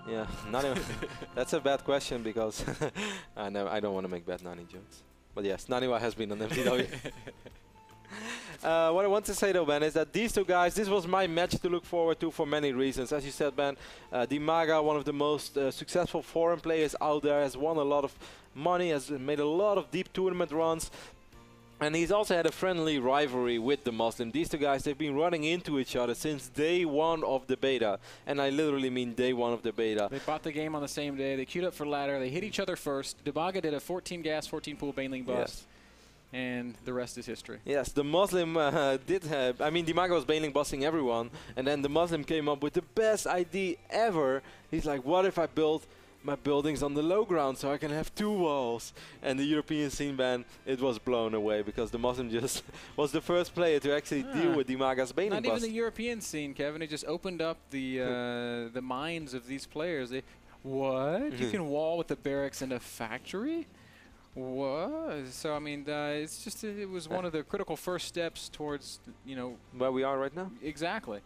Yeah, not even. That's a bad question because I don't want to make bad Nani jokes. But yes, Naniwa has been on MTW. What I want to say though, Ben, is that these two guys, this was my match to look forward to for many reasons. As you said, Ben, DiMaga, one of the most successful foreign players out there, has won a lot of money, has made a lot of deep tournament runs. And he's also had a friendly rivalry with DeMusLiM. These two guys, they've been running into each other since day one of the beta. And I literally mean day one of the beta. They bought the game on the same day. They queued up for ladder. They hit each other first. DeMusLiM did a 14 gas, 14 pool Baneling bust. Yes. And the rest is history. Yes, DeMusLiM did have... I mean, DiMaga was Baneling busting everyone. And then DeMusLiM came up with the best idea ever. He's like, what if I build my buildings on the low ground so I can have 2 walls? And the European scene, ban, it was blown away because DeMusLiM just was the first player to actually deal with DiMaga's Baneling Not bust. even the European scene, Kevin. It just opened up the the minds of these players. What? You can wall with the barracks in a factory? What? So I mean, it's just it was one of the critical first steps towards, you know, where we are right now. Exactly.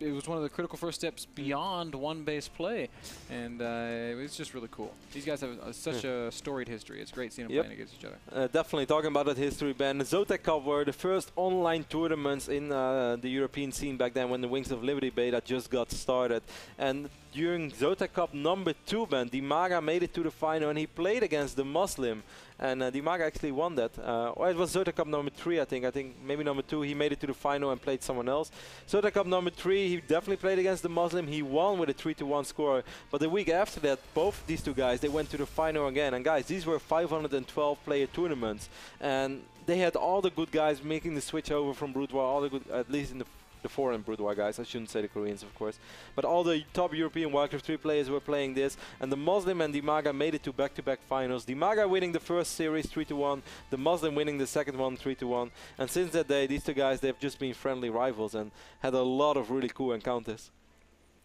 It was one of the critical first steps beyond one-base play, and it was just really cool. These guys have such a storied history. It's great seeing them playing against each other. Definitely talking about that history, Ben. The Zotac Cup were the first online tournaments in the European scene back then when the Wings of Liberty beta just got started. And during Zotac Cup number 2, Ben, DiMaga made it to the final and he played against DeMusLiM. And DiMaga actually won that. Or it was Zotac Cup number 3, I think. I think maybe number 2, he made it to the final and played someone else. Zotac Cup number 3, he definitely played against DeMusLiM. He won with a 3-1 score. But the week after that, both these two guys, they went to the final again. And guys, these were 512 player tournaments. And they had all the good guys making the switch over from Boudoir, all the good, at least in the foreign Boudoir guys. I shouldn't say the Koreans, of course. But all the top European Warcraft 3 players were playing this. And DeMusLiM and DiMaga made it to back-to-back finals. DiMaga winning the first series 3-1. DeMusLiM winning the second one 3-1. And since that day, these two guys, they've just been friendly rivals and had a lot of really cool encounters.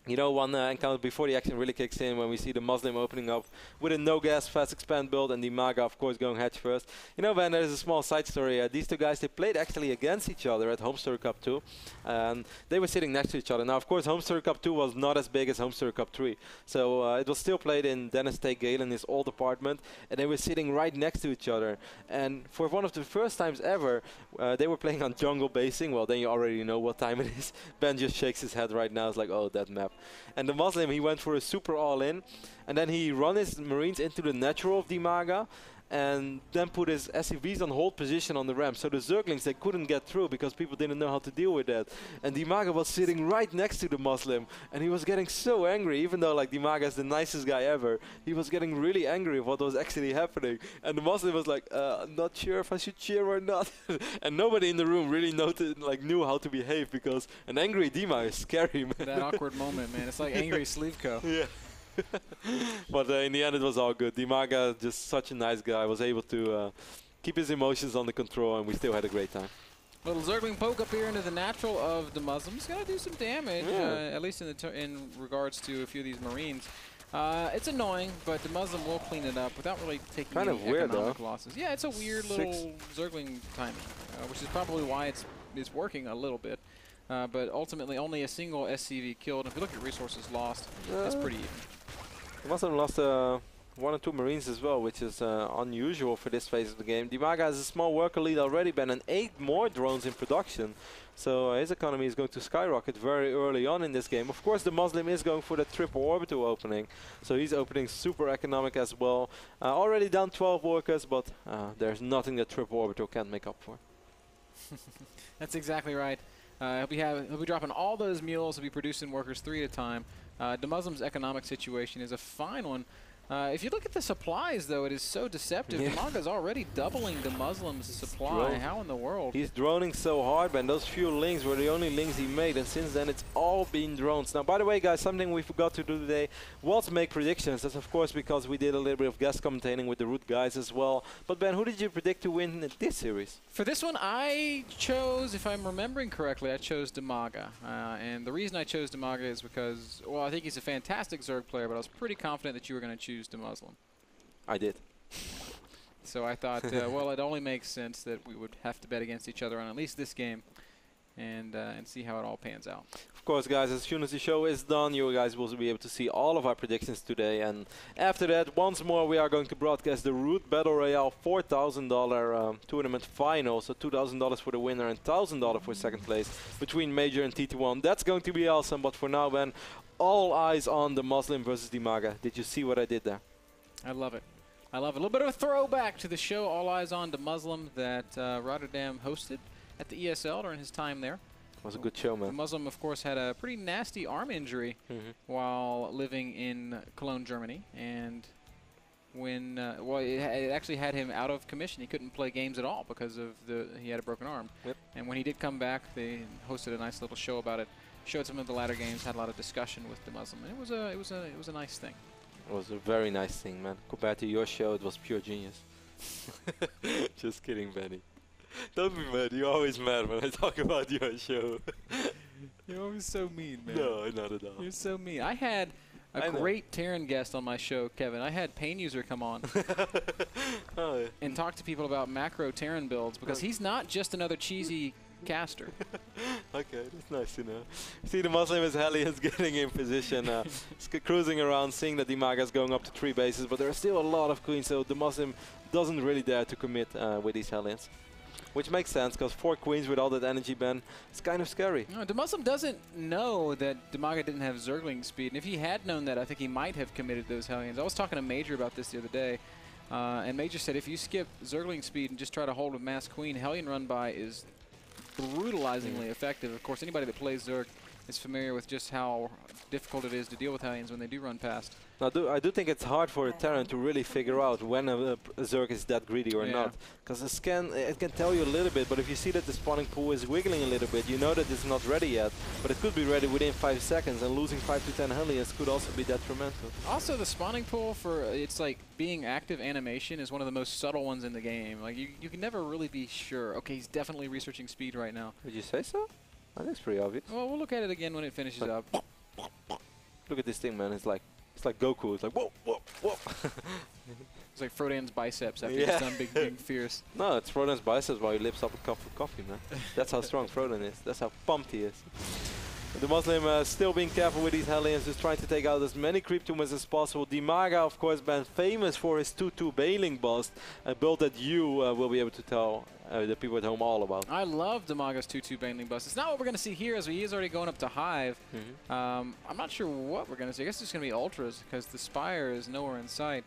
You know, one encounter before the action really kicks in when we see DeMusLiM opening up with a no-gas fast expand build and DiMaga, of course, going hedge first. You know, Ben, there's a small side story. These two guys, they played actually against each other at Homestory Cup 2. And they were sitting next to each other. Now, of course, Homestory Cup 2 was not as big as Homestory Cup 3. So it was still played in Dennis T. Galen, his old apartment. And they were sitting right next to each other. And for one of the first times ever, they were playing on jungle basing. Well, then you already know what time it is. Ben just shakes his head right now. It's like, oh, that map. And DeMusLiM, he went for a super all-in, and then he run his Marines into the natural of DiMaga, and then put his SCVs on hold position on the ramp. So the Zerglings, they couldn't get through because people didn't know how to deal with that. And DiMaga was sitting right next to DeMusLiM, and he was getting so angry, even though like DiMaga is the nicest guy ever. He was getting really angry of what was actually happening. And DeMusLiM was like, I'm not sure if I should cheer or not. And nobody in the room really knew how to behave because an angry DiMaga is scary, man. That awkward moment, man. It's like angry Slivko. Yeah. But in the end, it was all good. DiMaga, just such a nice guy, was able to keep his emotions under control, and we still had a great time. Little Zergling poke up here into the natural of DeMusLiM. He's going to do some damage, at least in regards to a few of these Marines. It's annoying, but DeMusLiM will clean it up without really taking any economic losses. Yeah, it's a weird little Zergling timing, which is probably why it's working a little bit. But ultimately, only a single SCV killed. If you look at resources lost, that's pretty even. DeMusLiM lost 1 or 2 Marines as well, which is unusual for this phase of the game. DiMaga has a small worker lead already, Ben, and 8 more drones in production. So his economy is going to skyrocket very early on in this game. Of course, DeMusLiM is going for the triple orbital opening. So he's opening super economic as well. Already down 12 workers, but there's nothing that triple orbital can't make up for. That's exactly right. He'll be dropping all those mules. He'll be producing workers 3 at a time. DeMusLiM's economic situation is a fine one. If you look at the supplies, though, it is so deceptive. DiMaga's already doubling DeMusLiM's supply. How in the world? He's droning so hard, man. Those few lings were the only lings he made, and since then it's all been drones. Now, by the way, guys, something we forgot to do today was make predictions. That's, of course, because we did a little bit of guest commentating with the Root guys as well. But, Ben, who did you predict to win this series? For this one, I chose, if I'm remembering correctly, I chose DiMaga. And the reason I chose DiMaga is because, well, I think he's a fantastic Zerg player, but I was pretty confident that you were going to choose DeMusLiM. I did. So I thought, well, it only makes sense that we would have to bet against each other on at least this game. and see how it all pans out. Of course, guys, as soon as the show is done, you guys will be able to see all of our predictions today. And after that, once more, we are going to broadcast the Root Battle Royale $4,000 tournament final. So $2,000 for the winner and $1,000 for second place between Major and TT1. That's going to be awesome. But for now, Ben, all eyes on DeMusLiM versus DIMAGA. Did you see what I did there? I love it. I love it. A little bit of a throwback to the show All Eyes on DeMusLiM that Rotterdam hosted at the ESL during his time there. It was a good show, man. DeMusLiM, of course, had a pretty nasty arm injury while living in Cologne, Germany. And when, well, it actually had him out of commission. He couldn't play games at all because of he had a broken arm. Yep. And when he did come back, they hosted a nice little show about it. Showed some of the ladder games, had a lot of discussion with DeMusLiM, and it was a nice thing. It was a very nice thing, man. Compared to your show, it was pure genius. Just kidding, Benny. Don't be mad. You're always mad when I talk about your show. You're always so mean, man. No, not at all. You're so mean. I had a great Terran guest on my show, Kevin. I had Pain User come on and talk to people about macro Terran builds because he's not just another cheesy caster. Okay, that's nice to know. See, DeMusLiM is Hellions getting in position, cruising around, seeing that DIMAGA is going up to 3 bases, but there are still a lot of queens, so DeMusLiM doesn't really dare to commit with these Hellions. Which makes sense, because 4 queens with all that energy, Ben, it's kind of scary. No, DeMusLiM doesn't know that DIMAGA didn't have Zergling speed, and if he had known that, I think he might have committed those Hellions. I was talking to Major about this the other day, and Major said if you skip Zergling speed and just try to hold a mass queen, Hellion run by is brutalizingly effective. Of course, anybody that plays Zerg is familiar with just how difficult it is to deal with Hellions when they do run past. Now, I do think it's hard for a Terran to really figure out when a Zerg is that greedy or not. Because the scan, it can tell you a little bit, but if you see that the spawning pool is wiggling a little bit, you know that it's not ready yet. But it could be ready within 5 seconds, and losing 5 to 10 Hellions could also be detrimental. Also, the spawning pool for it's like being active animation is one of the most subtle ones in the game. Like you can never really be sure. Okay, he's definitely researching speed right now. Would you say so? I think it's pretty obvious. Well, we'll look at it again when it finishes up. Look at this thing, man. It's like Goku. It's like whoa, whoa, whoa. It's like Frodan's biceps after he's done big fierce. No, it's Frodan's biceps while he lips up a cup of coffee, man. That's how strong Frodan is. That's how pumped he is. DeMusLiM still being careful with these Hellions, just trying to take out as many creep tumors as possible. DIMAGA, of course, been famous for his 2-2 Bailing Bust, a build that you will be able to tell the people at home all about. I love DIMAGA's 2-2 Bailing Bust. It's not what we're going to see here, as he is already going up to Hive. I'm not sure what we're going to see. I guess it's going to be Ultras, because the Spire is nowhere in sight.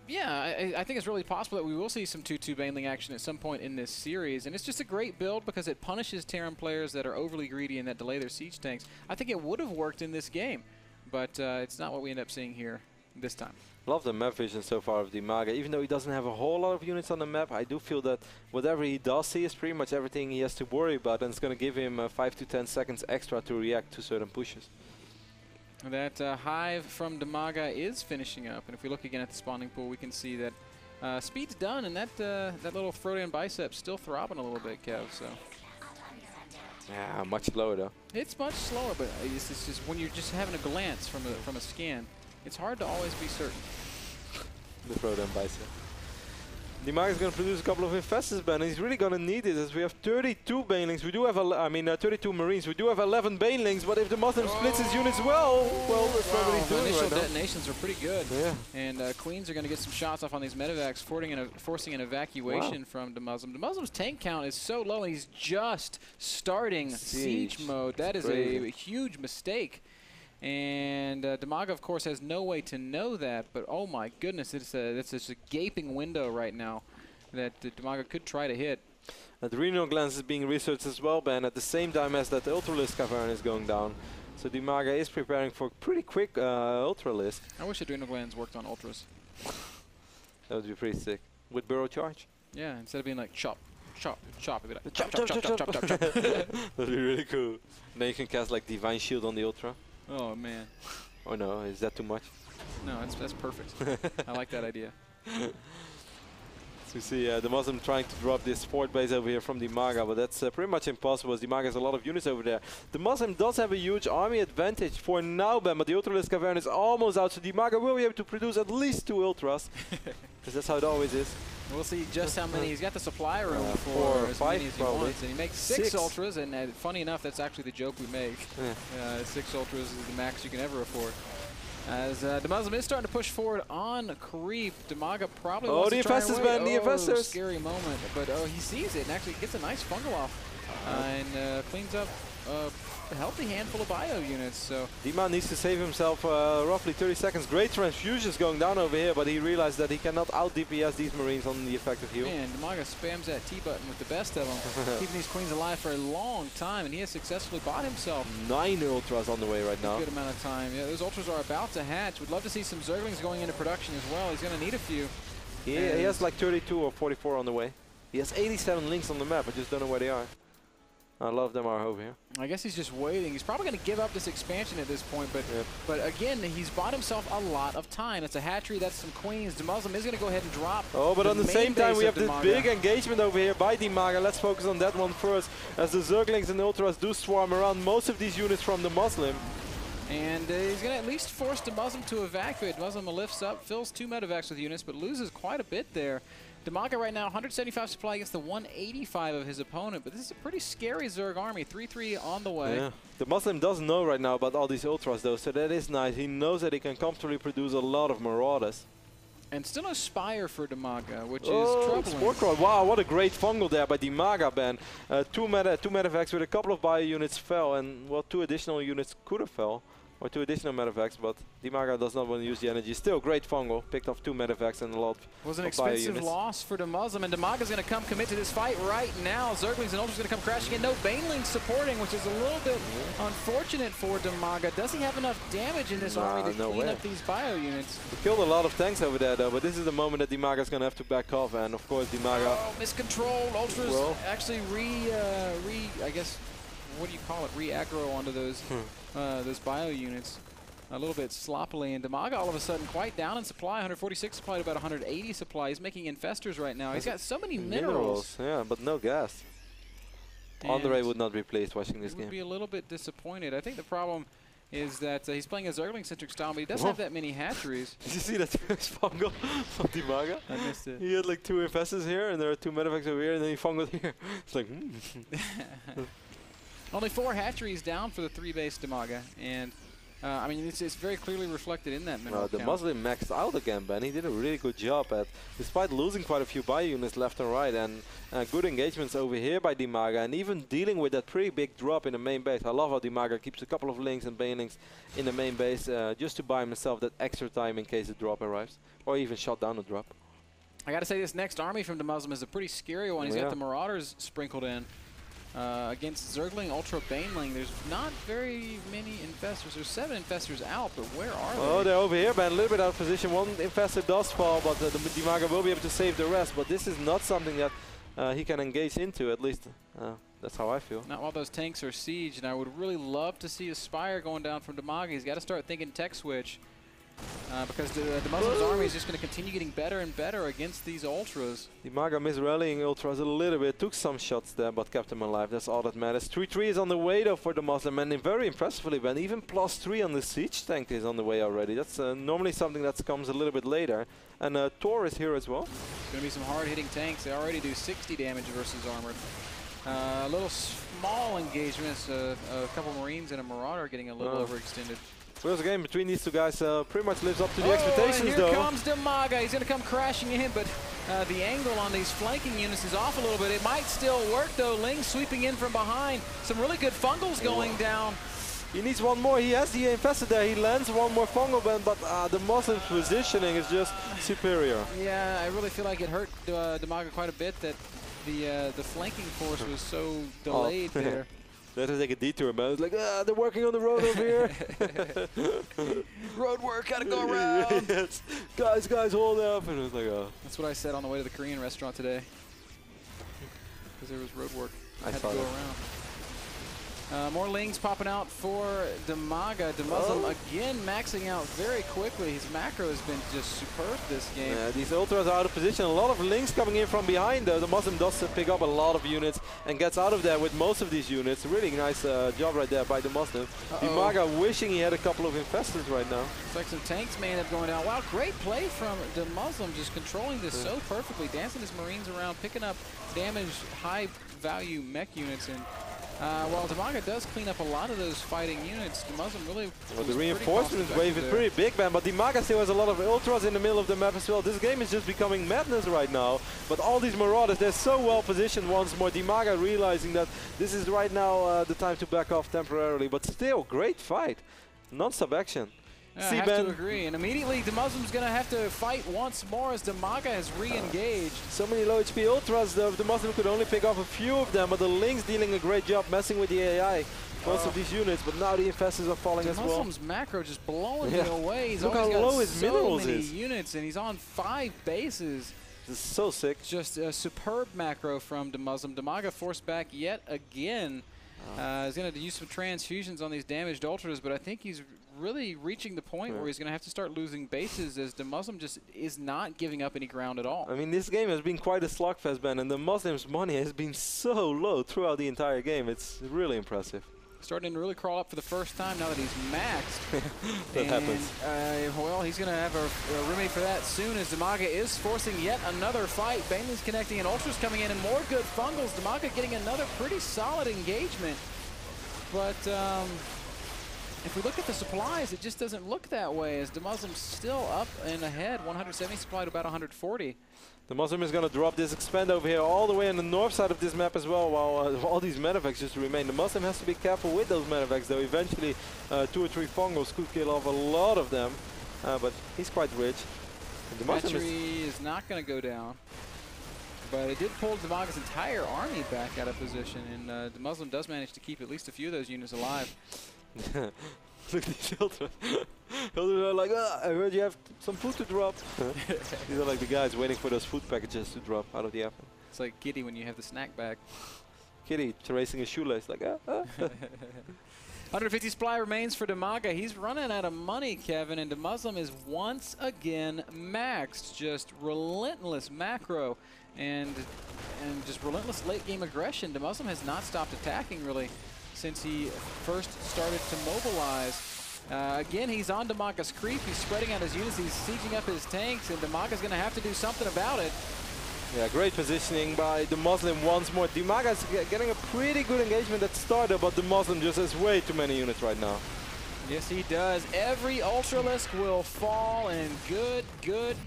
Yeah, I think it's really possible that we will see some 2-2 Baneling action at some point in this series. And it's just a great build because it punishes Terran players that are overly greedy and that delay their siege tanks. I think it would have worked in this game, but it's not what we end up seeing here this time. Love the map vision so far of DIMAGA. Even though he doesn't have a whole lot of units on the map, I do feel that whatever he does see is pretty much everything he has to worry about, and it's going to give him 5 to 10 seconds extra to react to certain pushes. That Hive from DIMAGA is finishing up, and if we look again at the spawning pool, we can see that speed's done, and that little Frodan biceps still throbbing a little bit, Kev. So yeah, much slower though. It's much slower, but it's just when you're just having a glance from a scan, it's hard to always be certain. The Frodan bicep. DIMAGA is going to produce a couple of Infestors, Ben, and he's really going to need it, as we have 32 Banelings. We do have, 32 Marines. We do have 11 Banelings, but if DeMusLiM splits his units well, that's what he's doing initial right now. detonations are pretty good. Yeah. And Queens are going to get some shots off on these medevacs, forcing an evacuation from DeMusLiM. DeMusLim's tank count is so low, and he's just starting siege mode. That is a huge mistake. And DIMAGA, of course, has no way to know that, but oh my goodness, it's just a gaping window right now that DIMAGA could try to hit. The renal glands is being researched as well, Ben, at the same time as that the Ultralisk cavern is going down. So DIMAGA is preparing for a pretty quick Ultralisk. I wish Adrenal Glands worked on Ultras. That would be pretty sick. With Burrow Charge? Yeah, instead of being like chop, chop, chop, it'd be like chop, chop, chop, chop, chop, chop, chop. That'd be really cool. Then you can cast like Divine Shield on the Ultra. Oh man. Oh no, is that too much? No, that's perfect. I like that idea. So you see DeMusLiM trying to drop this fort base over here from DIMAGA, but that's pretty much impossible, as DIMAGA has a lot of units over there. DeMusLiM does have a huge army advantage for now, Ben, but the Ultralisk cavern is almost out, so DIMAGA will be able to produce at least 2 Ultras. Because that's how it always is. We'll see just how many. He's got the supply room for 4 or as 5 many as he probably. wants. And he makes 6 ultras, and funny enough, that's actually the joke we make. 6 ultras is the max you can ever afford. As DeMusLiM is starting to push forward on creep. DiMaga probably wants to try and wait. Man, the investors. Scary moment. But he sees it and actually gets a nice fungal off and cleans up a healthy handful of bio units. So DiMaga needs to save himself roughly 30 seconds. Great transfusions going down over here, but he realized that he cannot out DPS these Marines on the effective heal. Man, DiMaga spams that T button with the best of them, keeping these queens alive for a long time, and he has successfully bought himself 9 ultras on the way right now. A good amount of time. Yeah, those ultras are about to hatch. Would love to see some Zerglings going into production as well. He's going to need a few. He has like 32 or 44 on the way. He has 87 links on the map. I just don't know where they are. A lot of them are over here. I guess he's just waiting. He's probably going to give up this expansion at this point, but again, he's bought himself a lot of time. It's a hatchery, that's some queens. DeMusLiM is going to go ahead and drop. Oh, but on the same time, we have this big engagement over here by DiMaga. Let's focus on that one first, as the Zerglings and Ultras do swarm around most of these units from DeMusLiM. And he's going to at least force DeMusLiM to evacuate. DeMusLiM lifts up, fills 2 medevacs with units, but loses quite a bit there. DiMaga right now, 175 supply against the 185 of his opponent, but this is a pretty scary Zerg army. 3-3 on the way. Yeah. DeMusLiM doesn't know right now about all these Ultras though, so that is nice. He knows that he can comfortably produce a lot of Marauders. And still no Spire for DiMaga, which is troubling. Spore Crawl. Wow, what a great fungal there by DiMaga, Ben. 2 medevacs with a couple of bio units fell, and well, 2 additional units could have fell. Or 2 additional medevacs, but DiMaga does not want to use the energy. Still great fungal. Picked off 2 medevacs and a lot was an expensive loss for DeMusLiM, and DiMaga's going to come commit to this fight right now. Zerglings and Ultras going to come crashing in. No Banelings supporting, which is a little bit unfortunate for DiMaga. Does he have enough damage in this army to clean up these bio units? He killed a lot of tanks over there though, but this is the moment that DiMaga's going to have to back off, and of course DiMaga... Oh, miscontrolled. Ultras actually I guess, what do you call it? Re-aggro onto those bio units a little bit sloppily, and DiMaga all of a sudden quite down in supply. 146 supply to about 180 supply. He's making infestors right now. He's got so many minerals. Yeah, but no gas. Andre would not be pleased watching this game. Would be a little bit disappointed. I think the problem is that he's playing a Zergling-centric style, but he doesn't have that many hatcheries. Did you see that fungal from DiMaga? I missed it. He had like 2 infestors here, and there are 2 medevacs over here, and then he fungled here. It's like, Only 4 hatcheries down for the 3-base DiMaga, and I mean, it's very clearly reflected in that mineral count. DeMusLiM maxed out again, Ben. He did a really good job despite losing quite a few bio units left and right, and good engagements over here by DiMaga, and even dealing with that pretty big drop in the main base. I love how DiMaga keeps a couple of links and banelings in the main base just to buy himself that extra time in case the drop arrives, or even shut down the drop. I got to say, this next army from DeMusLiM is a pretty scary one. He's got the Marauders sprinkled in. Against Zergling, Ultra Baneling, there's not very many infestors. There's 7 infestors out, but where are they? Oh, they're over here, man. A little bit out of position. 1 infestor does fall, but the DiMaga will be able to save the rest. But this is not something that he can engage into, at least. That's how I feel. Not while those tanks are sieged, and I would really love to see a Spire going down from DiMaga. He's got to start thinking tech switch. Because DeMusLim's army is just going to continue getting better and better against these Ultras. DiMaga misrallying Ultras a little bit, took some shots there, but kept them alive. That's all that matters. 3-3 is on the way though for DeMusLiM, and very impressively, Ben, even +3 on the siege tank is on the way already. That's normally something that comes a little bit later. And Thor is here as well. Going to be some hard-hitting tanks. They already do 60 damage versus armored. A little small engagements, a couple Marines and a Marauder getting a little overextended. First game between these 2 guys pretty much lives up to the expectations, though. Here comes DiMaga. He's going to come crashing in, but the angle on these flanking units is off a little bit. It might still work, though. Ling sweeping in from behind. Some really good fungals going down. He needs 1 more. He has the infested there. He lands 1 more fungal band, but DeMusLim's positioning is just superior. Yeah, I really feel like it hurt DiMaga quite a bit that the flanking force was so delayed there. They had to take a detour, man. It's like, they're working on the road over here. Road work, gotta go around. Yes. Guys, hold up. And it was like, That's what I said on the way to the Korean restaurant today. Because there was road work. I had to go around. More Lings popping out for DiMaga. DeMusLiM again maxing out very quickly. His macro has been just superb this game. Yeah, these ultras are out of position. A lot of Lings coming in from behind though. DeMusLiM does pick up a lot of units and gets out of there with most of these units. Really nice job right there by DeMusLiM. DiMaga wishing he had a couple of infestors right now. It's like some tanks may end up going down. Wow, great play from DeMusLiM, just controlling this so perfectly. Dancing his Marines around, picking up damaged, high value mech units. And while DiMaga does clean up a lot of those fighting units, DeMusLiM really the reinforcements wave is pretty big, man, but DiMaga still has a lot of ultras in the middle of the map as well. This game is just becoming madness right now, but all these Marauders, they're so well positioned once more. DiMaga realizing that this is right now the time to back off temporarily, but still, great fight. Non-stop action. I have to agree, and immediately DeMusLiM's going to have to fight once more as DiMaga has re-engaged. So many low HP ultras, though. DeMusLiM could only pick off a few of them, but the Lings dealing a great job messing with the AI. Most of these units, but now the infestors are falling as well. DeMusLiM's macro just blowing me away. He's Look how low his minerals is. Units, and he's on 5 bases. This is so sick. Just a superb macro from DeMusLiM. DiMaga forced back yet again. He's going to use some transfusions on these damaged ultras, but I think he's really reaching the point where he's going to have to start losing bases, as DeMusLiM just is not giving up any ground at all. I mean, this game has been quite a slugfest, Ben, and DeMusLiM's money has been so low throughout the entire game. It's really impressive. Starting to really crawl up for the first time now that he's maxed. That happens. Well, he's going to have a remedy for that soon, as DiMaga is forcing yet another fight. Baneling's connecting and Ultras coming in, and more good fungals. DiMaga getting another pretty solid engagement. But if we look at the supplies, it just doesn't look that way, as DeMusLiM's still up and ahead, 170 supply to about 140. DeMusLiM is going to drop this expand over here all the way on the north side of this map as well, while all these medevacs just remain. DeMusLiM has to be careful with those medevacs, though. Eventually, 2 or 3 fungals could kill off a lot of them, but he's quite rich. Battery is not going to go down, but it did pull DiMaga's entire army back out of position, and DeMusLiM does manage to keep at least a few of those units alive. Look at these ultras. Ultras are like, I heard you have some food to drop. These are like the guys waiting for those food packages to drop out of the app. It's like Kitty when you have the snack bag. Kitty tracing a shoelace, like, 150 supply remains for DiMaga. He's running out of money, Kevin, and DeMusLiM is once again maxed. Just relentless macro and just relentless late game aggression. DeMusLiM has not stopped attacking really since he first started to mobilize. Again, he's on DiMaga's creep. He's spreading out his units. He's sieging up his tanks, and DiMaga's going to have to do something about it. Yeah, great positioning by DeMusLiM once more. DiMaga's getting a pretty good engagement at starter, but DeMusLiM just has way too many units right now. Yes, he does. Every Ultralisk will fall, and good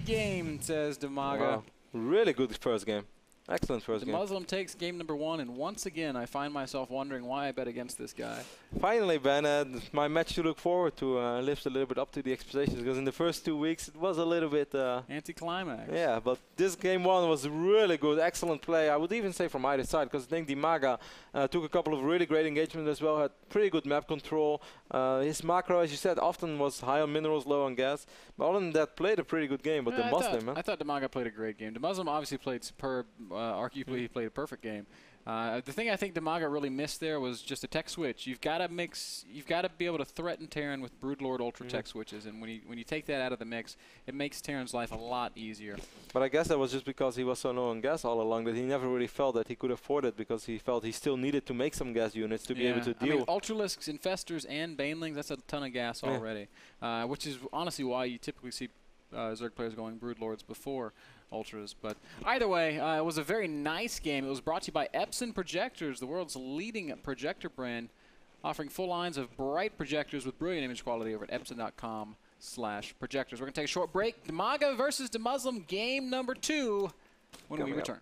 game, says DiMaga. Wow. Really good first game. Excellent first game. DeMusLiM takes game number 1, and once again, I find myself wondering why I bet against this guy. Finally, Ben, my match to look forward to lives a little bit up to the expectations, because in the first 2 weeks, it was a little bit... anticlimax. Yeah, but this game 1 was really good. Excellent play. I would even say from either side, because I think DiMaga took a couple of really great engagements as well, had pretty good map control. His macro, as you said, often was high on minerals, low on gas. But other than that, played a pretty good game. But DeMusLiM, I thought DiMaga played a great game. DeMusLiM obviously played superb. Arguably, he played a perfect game. The thing I think DiMaga really missed there was just a tech switch. You've got to mix. You've got to be able to threaten Terran with Broodlord Ultra tech switches, and when you take that out of the mix, it makes Terran's life a lot easier. But I guess that was just because he was so low on gas all along that he never really felt that he could afford it, because he felt he still needed to make some gas units to be able to deal. I mean, Ultralisks, Infestors, and Banelings, that's a ton of gas already, which is honestly why you typically see Zerg players going Broodlords before Ultras. But either way, it was a very nice game. It was brought to you by Epson Projectors, the world's leading projector brand, offering full lines of bright projectors with brilliant image quality over at epson.com/projectors. We're going to take a short break. DiMaga versus DeMusLiM, game number 2, when we return.